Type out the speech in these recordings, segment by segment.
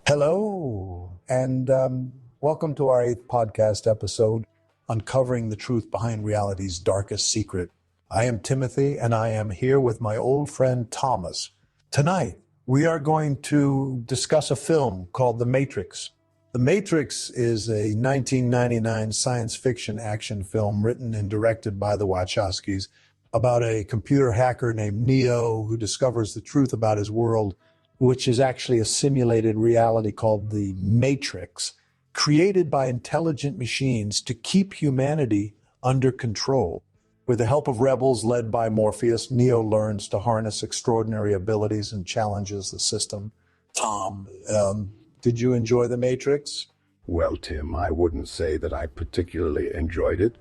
Hello, and welcome to our eighth podcast episode, Uncovering the Truth Behind Reality's Darkest Secret. I am Timothy, and I am here with my old friend Thomas. Tonight, we are going to discuss a film called The Matrix. The Matrix is a 1999 science fiction action film written and directed by the Wachowskis about a computer hacker named Neo who discovers the truth about his world, which is actually a simulated reality called the Matrix, created by intelligent machines to keep humanity under control. With the help of rebels led by Morpheus, Neo learns to harness extraordinary abilities and challenges the system. Tom, did you enjoy The Matrix? Well, Tim, I wouldn't say that I particularly enjoyed it,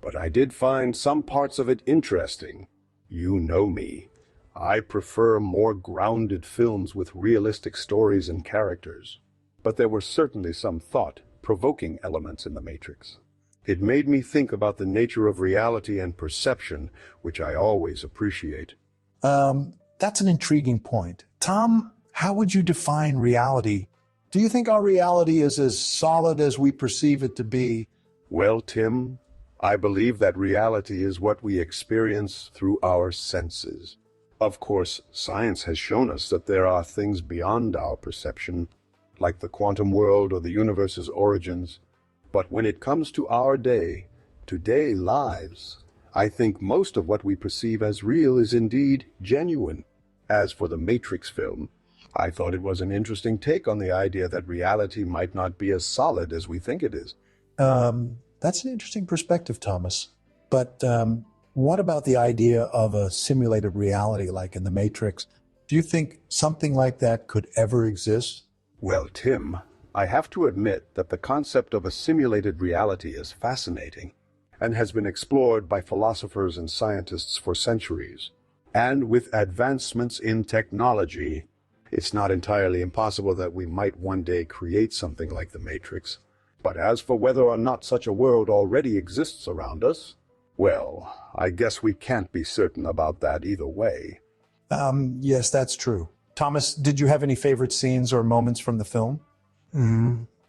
but I did find some parts of it interesting. You know me. I prefer more grounded films with realistic stories and characters. But there were certainly some thought-provoking elements in The Matrix. It made me think about the nature of reality and perception, which I always appreciate. That's an intriguing point. Tom, how would you define reality? Do you think our reality is as solid as we perceive it to be? Well, Tim, I believe that reality is what we experience through our senses. Of course, science has shown us that there are things beyond our perception, like the quantum world or the universe's origins. But when it comes to our today lives, I think most of what we perceive as real is indeed genuine. As for the Matrix film, I thought it was an interesting take on the idea that reality might not be as solid as we think it is. That's an interesting perspective, Thomas. But what about the idea of a simulated reality like in The Matrix? Do you think something like that could ever exist? Well, Tim, I have to admit that the concept of a simulated reality is fascinating and has been explored by philosophers and scientists for centuries. And with advancements in technology, it's not entirely impossible that we might one day create something like The Matrix. But as for whether or not such a world already exists around us, well, I guess we can't be certain about that either way. Yes, that's true. Thomas, did you have any favorite scenes or moments from the film?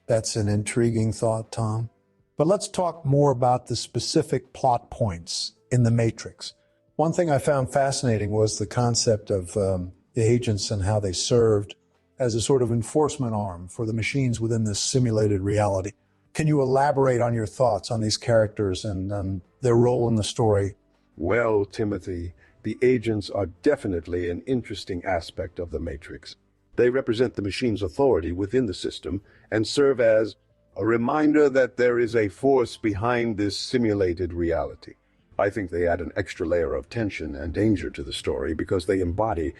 That's an intriguing thought, Tom. But let's talk more about the specific plot points in The Matrix. One thing I found fascinating was the concept of the agents and how they served as a sort of enforcement arm for the machines within this simulated reality. Can you elaborate on your thoughts on these characters and their role in the story? Well, Timothy, the agents are definitely an interesting aspect of The Matrix. They represent the machine's authority within the system and serve as a reminder that there is a force behind this simulated reality. I think they add an extra layer of tension and danger to the story because they embody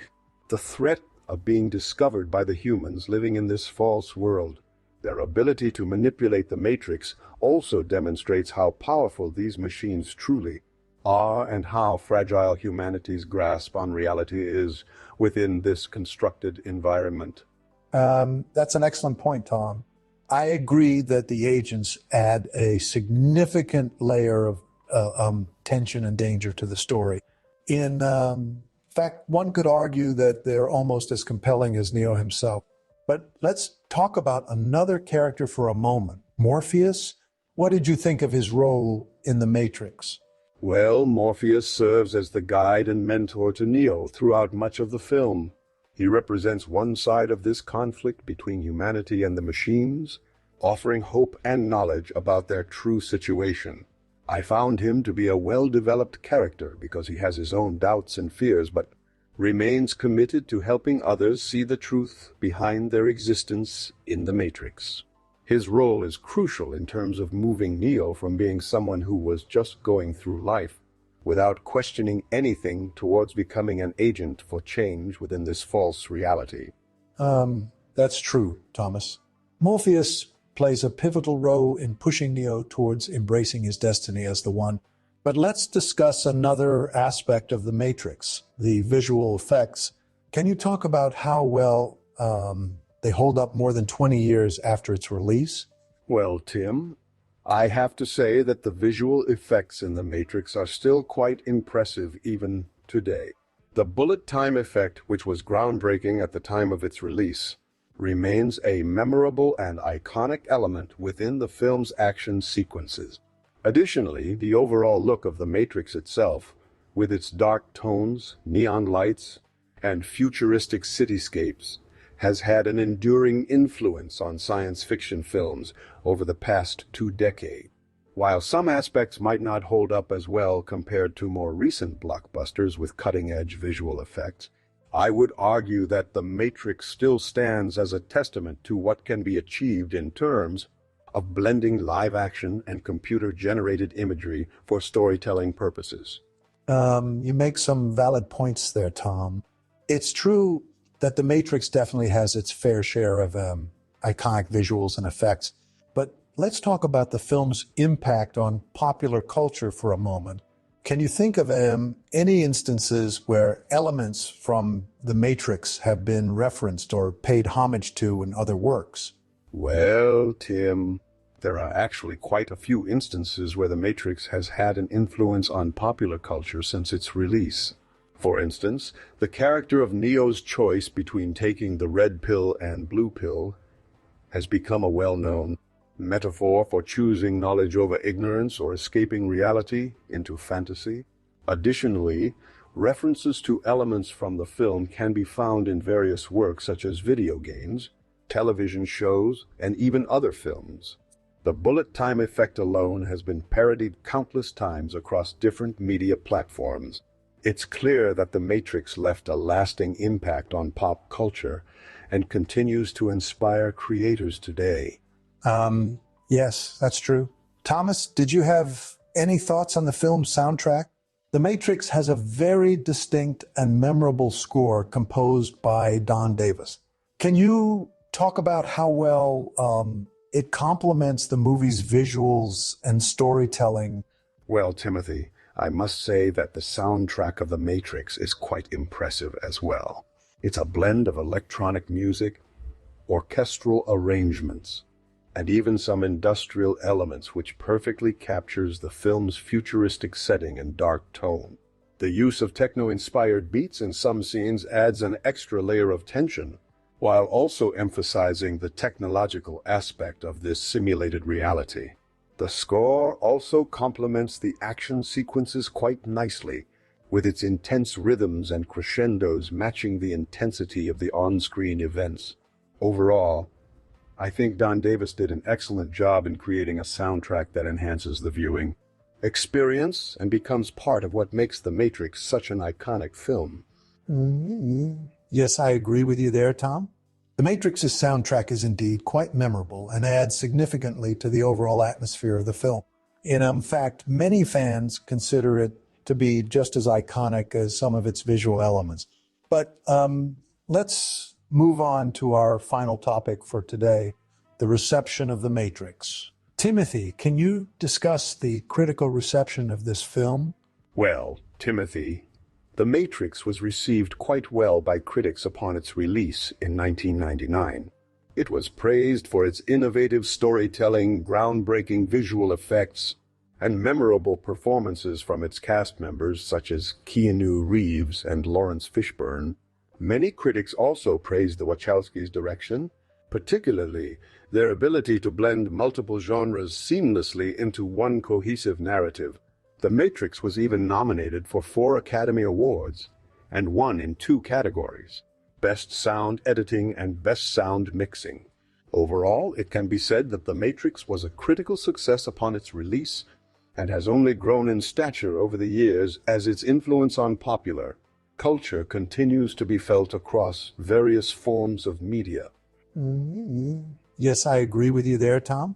the threat of being discovered by the humans living in this false world. Their ability to manipulate the Matrix also demonstrates how powerful these machines truly are and how fragile humanity's grasp on reality is within this constructed environment. That's an excellent point, Tom. I agree that the agents add a significant layer of tension and danger to the story. In fact, one could argue that they're almost as compelling as Neo himself. But let's talk about another character for a moment. Morpheus, what did you think of his role in The Matrix? Well, Morpheus serves as the guide and mentor to Neo throughout much of the film. He represents one side of this conflict between humanity and the machines, offering hope and knowledge about their true situation. I found him to be a well-developed character because he has his own doubts and fears, but remains committed to helping others see the truth behind their existence in the Matrix. His role is crucial in terms of moving Neo from being someone who was just going through life without questioning anything towards becoming an agent for change within this false reality. That's true, Thomas. Morpheus plays a pivotal role in pushing Neo towards embracing his destiny as the One. But let's discuss another aspect of The Matrix, the visual effects. Can you talk about how well they hold up more than 20 years after its release? Well, Tim, I have to say that the visual effects in The Matrix are still quite impressive even today. The bullet time effect, which was groundbreaking at the time of its release, remains a memorable and iconic element within the film's action sequences. Additionally, the overall look of The Matrix itself, with its dark tones, neon lights, and futuristic cityscapes, has had an enduring influence on science fiction films over the past 2 decades. While some aspects might not hold up as well compared to more recent blockbusters with cutting-edge visual effects, I would argue that The Matrix still stands as a testament to what can be achieved in terms of blending live-action and computer-generated imagery for storytelling purposes. You make some valid points there, Tom. It's true that The Matrix definitely has its fair share of iconic visuals and effects, but let's talk about the film's impact on popular culture for a moment. Can you think of any instances where elements from The Matrix have been referenced or paid homage to in other works? Well, Tim, there are actually quite a few instances where The Matrix has had an influence on popular culture since its release. For instance, the character of Neo's choice between taking the red pill and blue pill has become a well-known metaphor for choosing knowledge over ignorance or escaping reality into fantasy. Additionally, references to elements from the film can be found in various works such as video games, television shows, and even other films. The bullet time effect alone has been parodied countless times across different media platforms. It's clear that The Matrix left a lasting impact on pop culture and continues to inspire creators today. Yes, that's true. Thomas, did you have any thoughts on the film's soundtrack? The Matrix has a very distinct and memorable score composed by Don Davis. Can you talk about how well it complements the movie's visuals and storytelling? Well, Timothy, I must say that the soundtrack of The Matrix is quite impressive as well. It's a blend of electronic music, orchestral arrangements, and even some industrial elements which perfectly captures the film's futuristic setting and dark tone. The use of techno-inspired beats in some scenes adds an extra layer of tension, while also emphasizing the technological aspect of this simulated reality. The score also complements the action sequences quite nicely, with its intense rhythms and crescendos matching the intensity of the on-screen events. Overall, I think Don Davis did an excellent job in creating a soundtrack that enhances the viewing experience and becomes part of what makes The Matrix such an iconic film. Yes, I agree with you there, Tom. The Matrix's soundtrack is indeed quite memorable and adds significantly to the overall atmosphere of the film. In fact, many fans consider it to be just as iconic as some of its visual elements. But let's move on to our final topic for today, the reception of The Matrix. Timothy, can you discuss the critical reception of this film? Well, Timothy, The Matrix was received quite well by critics upon its release in 1999. It was praised for its innovative storytelling, groundbreaking visual effects, and memorable performances from its cast members such as Keanu Reeves and Lawrence Fishburne. Many critics also praised the Wachowskis' direction, particularly their ability to blend multiple genres seamlessly into one cohesive narrative. The Matrix was even nominated for 4 Academy Awards and won in 2 categories: Best Sound Editing and Best Sound Mixing. Overall, it can be said that The Matrix was a critical success upon its release and has only grown in stature over the years as its influence on popular culture continues to be felt across various forms of media. Yes, I agree with you there, Tom.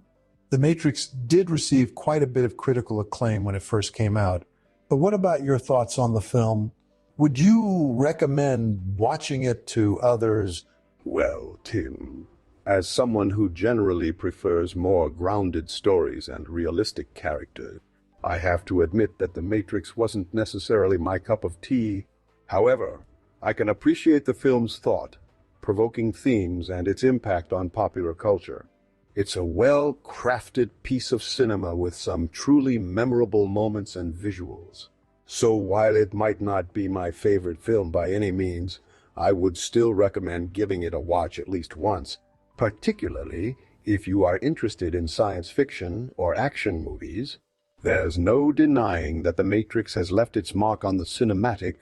The Matrix did receive quite a bit of critical acclaim when it first came out. But what about your thoughts on the film? Would you recommend watching it to others? Well, Tim, as someone who generally prefers more grounded stories and realistic characters, I have to admit that The Matrix wasn't necessarily my cup of tea. However, I can appreciate the film's thought-provoking themes and its impact on popular culture. It's a well-crafted piece of cinema with some truly memorable moments and visuals. So while it might not be my favorite film by any means, I would still recommend giving it a watch at least once, particularly if you are interested in science fiction or action movies. There's no denying that The Matrix has left its mark on the cinematic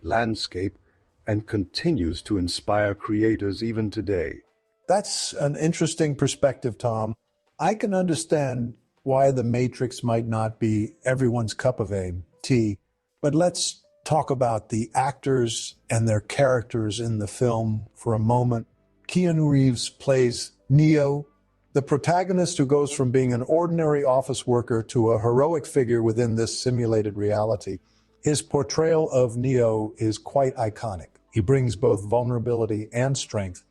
landscape and continues to inspire creators even today. That's an interesting perspective, Tom. I can understand why The Matrix might not be everyone's cup of tea, but let's talk about the actors and their characters in the film for a moment. Keanu Reeves plays Neo, the protagonist who goes from being an ordinary office worker to a heroic figure within this simulated reality. His portrayal of Neo is quite iconic. He brings both vulnerability and strength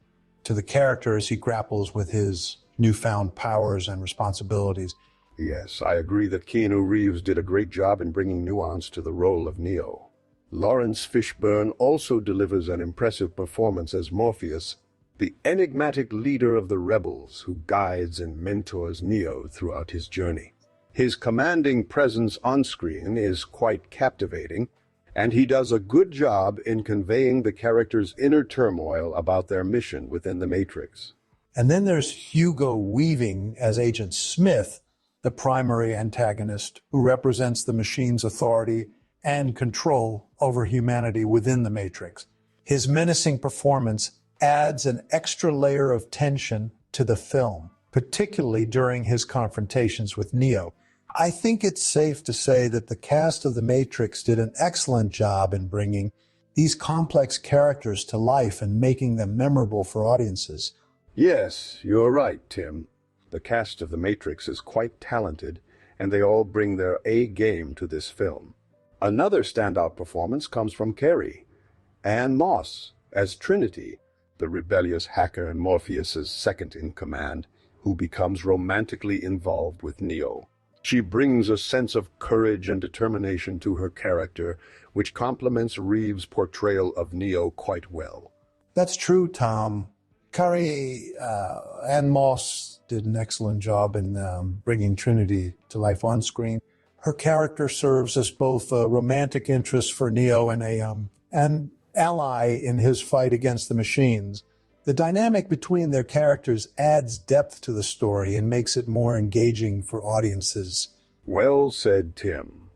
to the character as he grapples with his newfound powers and responsibilities. Yes, I agree that Keanu Reeves did a great job in bringing nuance to the role of Neo. Lawrence Fishburne also delivers an impressive performance as Morpheus, the enigmatic leader of the rebels who guides and mentors Neo throughout his journey. His commanding presence on screen is quite captivating, and he does a good job in conveying the character's inner turmoil about their mission within the Matrix. And then there's Hugo Weaving as Agent Smith, the primary antagonist who represents the machine's authority and control over humanity within the Matrix. His menacing performance adds an extra layer of tension to the film, particularly during his confrontations with Neo. I think it's safe to say that the cast of The Matrix did an excellent job in bringing these complex characters to life and making them memorable for audiences. Yes, you're right, Tim. The cast of The Matrix is quite talented, and they all bring their A game to this film. Another standout performance comes from Carrie Ann Moss as Trinity, the rebellious hacker and Morpheus's second-in-command, who becomes romantically involved with Neo. She brings a sense of courage and determination to her character, which complements Reeves' portrayal of Neo quite well. That's true, Tom. Carrie Ann Moss did an excellent job in bringing Trinity to life on screen. Her character serves as both a romantic interest for Neo and an ally in his fight against the machines. The dynamic between their characters adds depth to the story and makes it more engaging for audiences. Well said, Tim.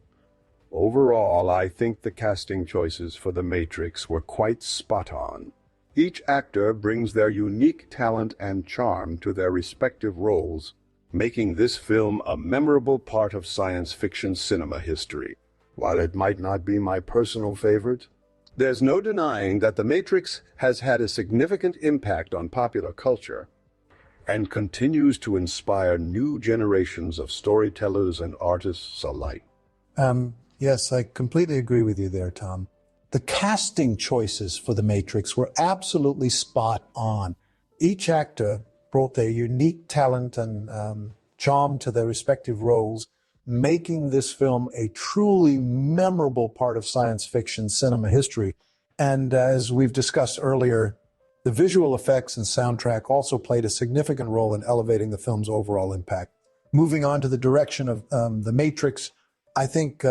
Overall, I think the casting choices for The Matrix were quite spot on. Each actor brings their unique talent and charm to their respective roles, making this film a memorable part of science fiction cinema history. While it might not be my personal favorite, there's no denying that The Matrix has had a significant impact on popular culture and continues to inspire new generations of storytellers and artists alike. Yes, I completely agree with you there, Tom. The casting choices for The Matrix were absolutely spot on. Each actor brought their unique talent and charm to their respective roles, making this film a truly memorable part of science fiction cinema history. And as we've discussed earlier, the visual effects and soundtrack also played a significant role in elevating the film's overall impact. Moving on to the direction of The Matrix, I think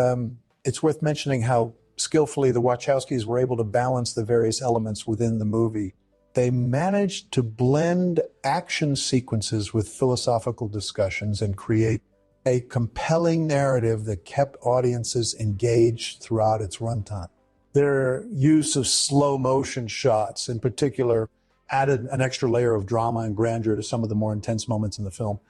it's worth mentioning how skillfully the Wachowskis were able to balance the various elements within the movie. They managed to blend action sequences with philosophical discussions and create a compelling narrative that kept audiences engaged throughout its runtime. Their use of slow motion shots, in particular, added an extra layer of drama and grandeur to some of the more intense moments in the film.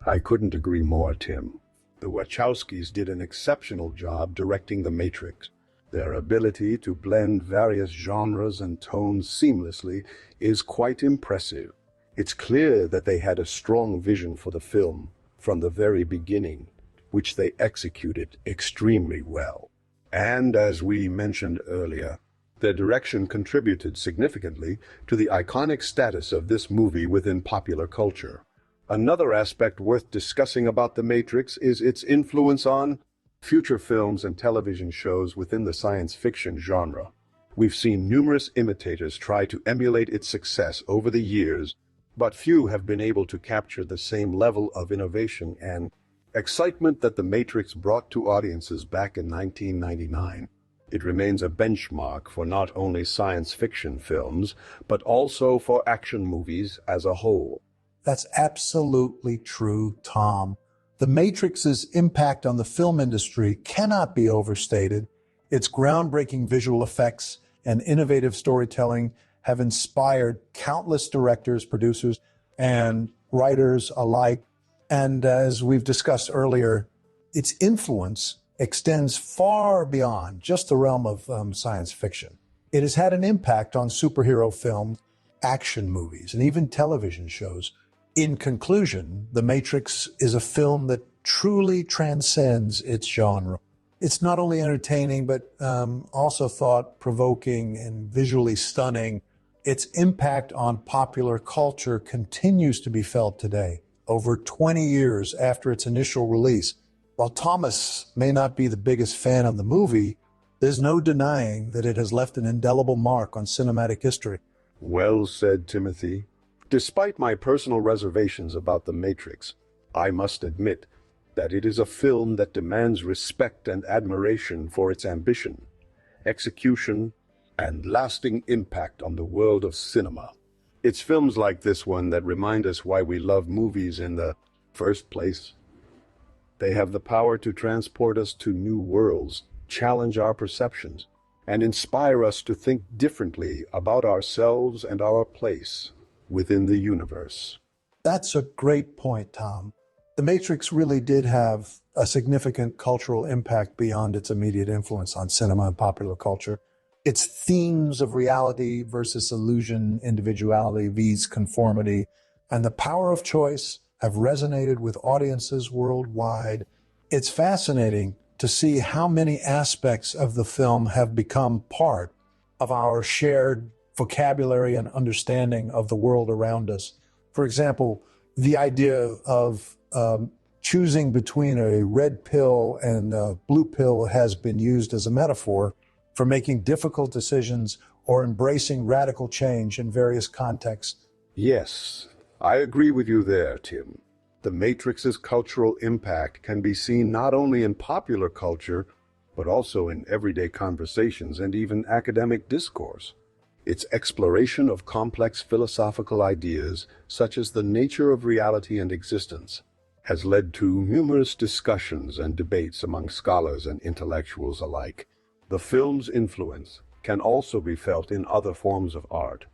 I couldn't agree more, Tim. The Wachowskis did an exceptional job directing The Matrix. Their ability to blend various genres and tones seamlessly is quite impressive. It's clear that they had a strong vision for the film from the very beginning, which they executed extremely well. And as we mentioned earlier, their direction contributed significantly to the iconic status of this movie within popular culture. Another aspect worth discussing about The Matrix is its influence on future films and television shows within the science fiction genre. We've seen numerous imitators try to emulate its success over the years, but few have been able to capture the same level of innovation and excitement that The Matrix brought to audiences back in 1999. It remains a benchmark for not only science fiction films, but also for action movies as a whole. That's absolutely true, Tom. The Matrix's impact on the film industry cannot be overstated. Its groundbreaking visual effects and innovative storytelling have inspired countless directors, producers, and writers alike. And as we've discussed earlier, its influence extends far beyond just the realm of science fiction. It has had an impact on superhero films, action movies, and even television shows. In conclusion, The Matrix is a film that truly transcends its genre. It's not only entertaining, but also thought-provoking and visually stunning. Its impact on popular culture continues to be felt today, over 20 years after its initial release. While Thomas may not be the biggest fan of the movie, there's no denying that it has left an indelible mark on cinematic history. Well said, Timothy. Despite my personal reservations about The Matrix, I must admit that it is a film that demands respect and admiration for its ambition, execution, and lasting impact on the world of cinema. It's films like this one that remind us why we love movies in the first place. They have the power to transport us to new worlds, challenge our perceptions, and inspire us to think differently about ourselves and our place within the universe. That's a great point, Tom. The Matrix really did have a significant cultural impact beyond its immediate influence on cinema and popular culture. Its themes of reality versus illusion, individuality vs. conformity, and the power of choice have resonated with audiences worldwide. It's fascinating to see how many aspects of the film have become part of our shared vocabulary and understanding of the world around us. For example, the idea of choosing between a red pill and a blue pill has been used as a metaphor for making difficult decisions or embracing radical change in various contexts. Yes, I agree with you there, Tim. The Matrix's cultural impact can be seen not only in popular culture, but also in everyday conversations and even academic discourse. Its exploration of complex philosophical ideas, such as the nature of reality and existence, has led to numerous discussions and debates among scholars and intellectuals alike. The film's influence can also be felt in other forms of art,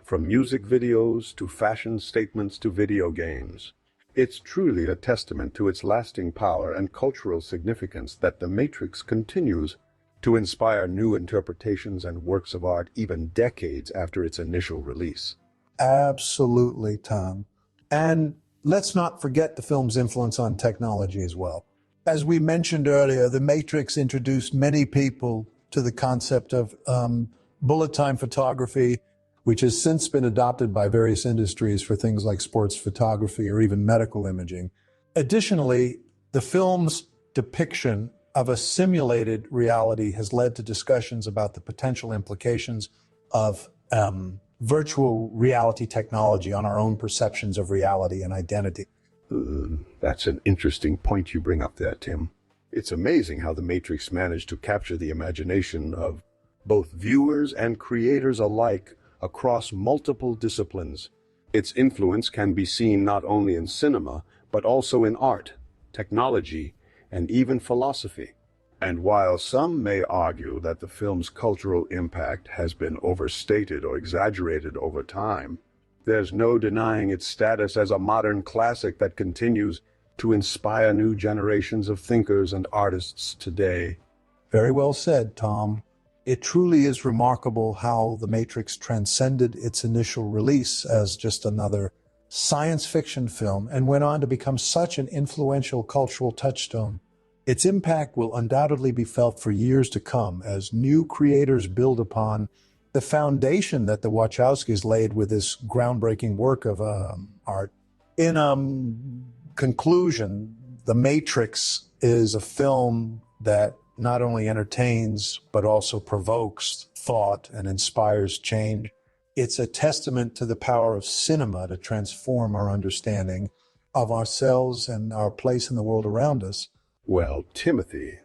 from music videos to fashion statements to video games. It's truly a testament to its lasting power and cultural significance that The Matrix continues to inspire new interpretations and works of art even decades after its initial release. Absolutely, Tom. And let's not forget the film's influence on technology as well. As we mentioned earlier, The Matrix introduced many people to the concept of bullet time photography, which has since been adopted by various industries for things like sports photography or even medical imaging. Additionally, the film's depiction of a simulated reality has led to discussions about the potential implications of virtual reality technology on our own perceptions of reality and identity. That's an interesting point you bring up there, Tim. It's amazing how The Matrix managed to capture the imagination of both viewers and creators alike across multiple disciplines. Its influence can be seen not only in cinema, but also in art, technology, and even philosophy. And while some may argue that the film's cultural impact has been overstated or exaggerated over time, there's no denying its status as a modern classic that continues to inspire new generations of thinkers and artists today. Very well said, Tom. It truly is remarkable how The Matrix transcended its initial release as just another science fiction film and went on to become such an influential cultural touchstone. Its impact will undoubtedly be felt for years to come as new creators build upon the foundation that the Wachowskis laid with this groundbreaking work of art. In conclusion, The Matrix is a film that not only entertains, but also provokes thought and inspires change. It's a testament to the power of cinema to transform our understanding of ourselves and our place in the world around us. Well, Timothy,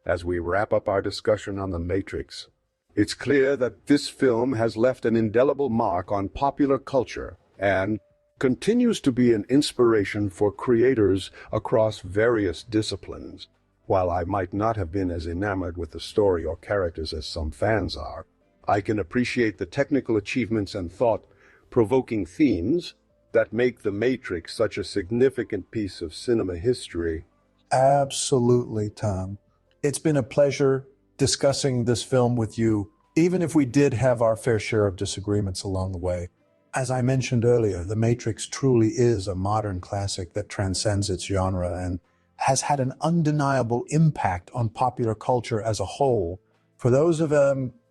as we wrap up our discussion on The Matrix. It's clear that this film has left an indelible mark on popular culture and continues to be an inspiration for creators across various disciplines. While I might not have been as enamored with the story or characters as some fans are, I can appreciate the technical achievements and thought-provoking themes that make The Matrix such a significant piece of cinema history. Absolutely, Tom. It's been a pleasure discussing this film with you, even if we did have our fair share of disagreements along the way. As I mentioned earlier, The Matrix truly is a modern classic that transcends its genre and has had an undeniable impact on popular culture as a whole. For those of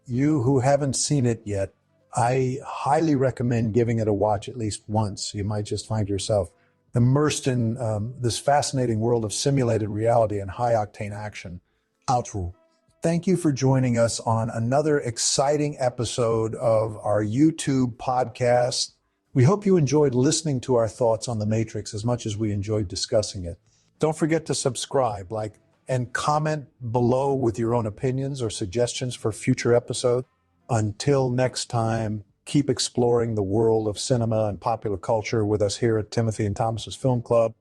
you who haven't seen it yet, I highly recommend giving it a watch at least once. You might just find yourself immersed in this fascinating world of simulated reality and high-octane action. Outro. Thank you for joining us on another exciting episode of our YouTube podcast. We hope you enjoyed listening to our thoughts on The Matrix as much as we enjoyed discussing it. Don't forget to subscribe, like, and comment below with your own opinions or suggestions for future episodes. Until next time, keep exploring the world of cinema and popular culture with us here at Timothy and Thomas's Film Club.